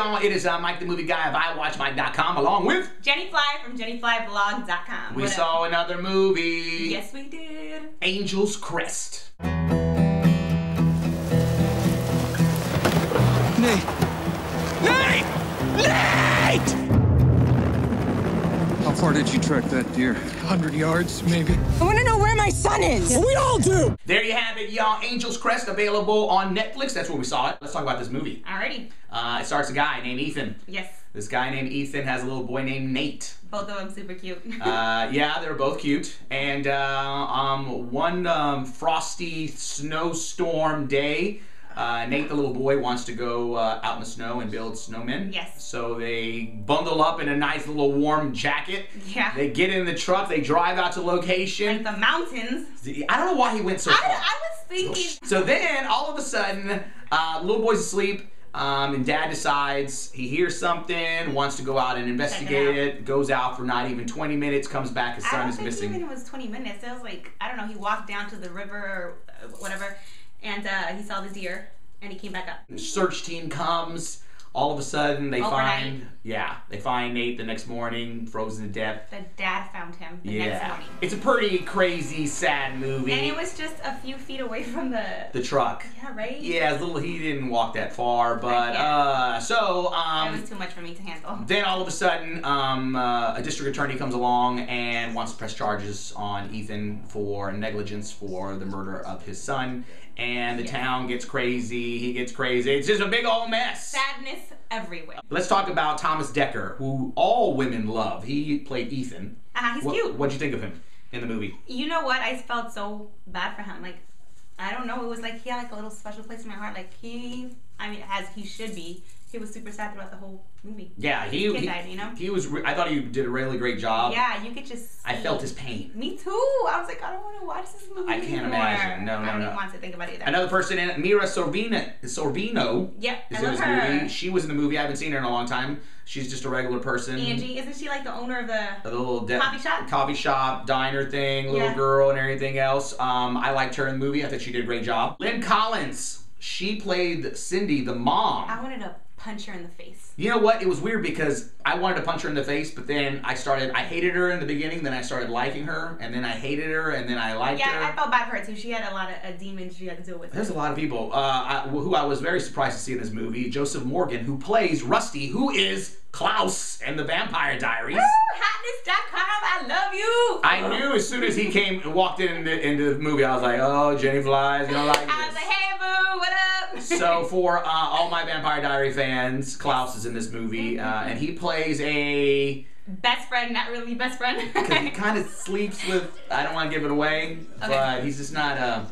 y'all? It is Mike the Movie Guy of iWatchMike.com along with Jenny Fly from JennyFlyVlogs.com. We saw another movie. Yes, we did. Angel's Crest. Nate! Nate! Nate! How far did you trek that deer? 100 yards, maybe? I want to know where my son is. We all do! There you have it, y'all. Angel's Crest, available on Netflix. That's where we saw it. Let's talk about this movie. Alrighty. It starts a guy named Ethan. Yes. This guy named Ethan has a little boy named Nate. Both of them super cute. Yeah, they're both cute. And one frosty snowstorm day, Nate, the little boy, wants to go out in the snow and build snowmen. Yes. So they bundle up in a nice little warm jacket. Yeah. They get in the truck. They drive out to location. Like the mountains. I don't know why he went so far. I was thinking. So then, all of a sudden, little boy's asleep. And Dad decides he hears something, wants to go out and investigate it, goes out for not even 20 minutes, comes back, his son is missing. I don't think even it was 20 minutes. It was like, I don't know, he walked down to the river or whatever, and he saw the deer, and he came back up. Search team comes. All of a sudden, they Overnight. find Nate the next morning, frozen to death. The dad found him the next morning. It's a pretty crazy, sad movie. And it was just a few feet away from the truck. Yeah, right? Yeah, he didn't walk that far, but, it was too much for me to handle. Then all of a sudden, a district attorney comes along and wants to press charges on Ethan for negligence for the murder of his son. And the town gets crazy, he gets crazy. It's just a big old mess. Sadness everywhere. Let's talk about Thomas Dekker, who all women love. He played Ethan. He's cute. What'd you think of him in the movie? You know what? I felt so bad for him. Like, I don't know. It was like he had like a little special place in my heart. Like as he should be. He was super sad throughout the whole movie. Yeah, he died, you know? I thought he did a really great job. Yeah, you could just see. I felt his pain. Me too. I was like, I don't want to watch this movie I can't imagine. No. I don't want to think about it either. Another person in it, Mira Sorvino. Yep, is I in love this her. movie. She was in the movie. I haven't seen her in a long time. She's just a regular person. Angie, isn't she like the owner of the little coffee shop, diner thing, little girl, and everything else? I liked her in the movie. I thought she did a great job. Lynn Collins. She played Cindy, the mom. I wanted to punch her in the face. You know what? It was weird because I wanted to punch her in the face, but then I hated her in the beginning, then I started liking her, and then I hated her, and then I liked her. Yeah, I felt bad for her too. She had a lot of demons she had to deal with. There's a lot of people who I was very surprised to see in this movie. Joseph Morgan, who plays Rusty, who is Klaus in the Vampire Diaries. Woo! Hotness.com, I love you! I knew as soon as he came and walked into the movie, I was like, oh, Jenny Fly's gonna like this. I was like, hey boo, what up? So for all my Vampire Diary fans, Klaus is in this movie, and he plays a best friend, not really best friend. Because he kind of sleeps with, I don't want to give it away, but he's just not,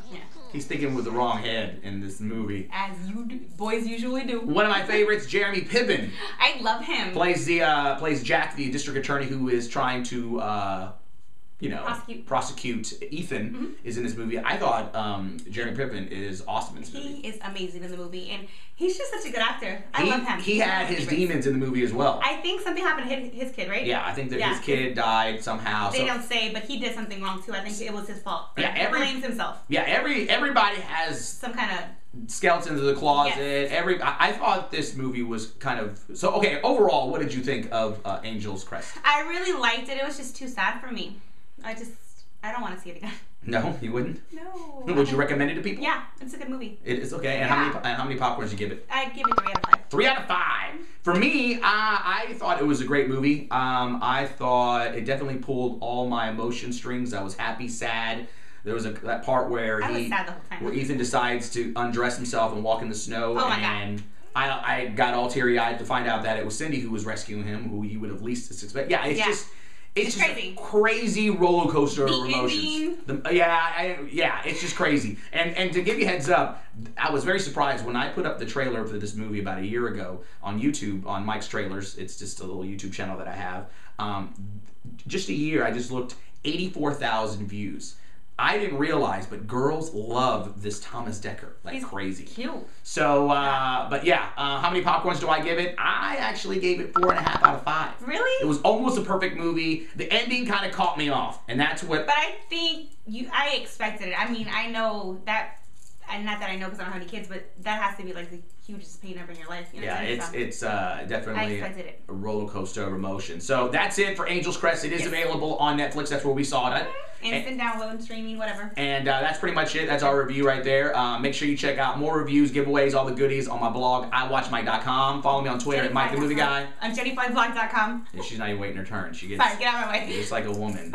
he's thinking with the wrong head in this movie. As boys usually do. One of my favorites, Jeremy Piven. I love him. Plays Jack, the district attorney who is trying to, prosecute Ethan, is in this movie. I thought Jeremy Piven is awesome in this movie. He is amazing in the movie, and he's just such a good actor. I love him. He had his demons in the movie as well. I think something happened to his kid, right? Yeah, I think that his kid died somehow. They don't say, but he did something wrong too. I think it was his fault. Yeah, he blames himself. Yeah, everybody has some kind of skeletons in the closet. Yes. I thought this movie was kind of okay. Overall, what did you think of Angel's Crest? I really liked it. It was just too sad for me. I don't want to see it again. No, you wouldn't? No. Would you recommend it to people? Yeah, it's a good movie. It is okay. And how many popcorns did you give it? I'd give it 3 out of 5. 3 out of 5. For me, I thought it was a great movie. I thought it definitely pulled all my emotion strings. I was happy, sad. There was that part where I was sad the whole time. Where Ethan decides to undress himself and walk in the snow. Oh my and God. I got all teary-eyed to find out that it was Cindy who was rescuing him, who you would have least expected. Yeah, it's just crazy. A crazy roller coaster of emotions. It's just crazy. And to give you a heads up, I was very surprised when I put up the trailer for this movie about a year ago on YouTube, on Mike's Trailers. It's just a little YouTube channel that I have. Just a year, I just looked, 84,000 views. I didn't realize, but girls love this Thomas Dekker like He's crazy. Cute. So, but yeah, how many popcorns do I give it? I actually gave it 4.5 out of 5. Really? It was almost a perfect movie. The ending kind of caught me off, and that's what. But I think I expected it. I mean, I know that. and not that I know because I don't have any kids, but that has to be like the hugest pain ever in your life. You know Yeah, what I mean? it's definitely a roller coaster of emotion. So that's it for Angel's Crest. It is available on Netflix. That's where we saw it. Instant download, streaming, whatever. And that's pretty much it. That's our review right there. Make sure you check out more reviews, giveaways, all the goodies on my blog, iwatchmike.com. Follow me on Twitter at Mike the Movie Guy. On JennyFlyBlog.com. She's not even waiting her turn. She gets. Sorry, get out of my way. Just like a woman.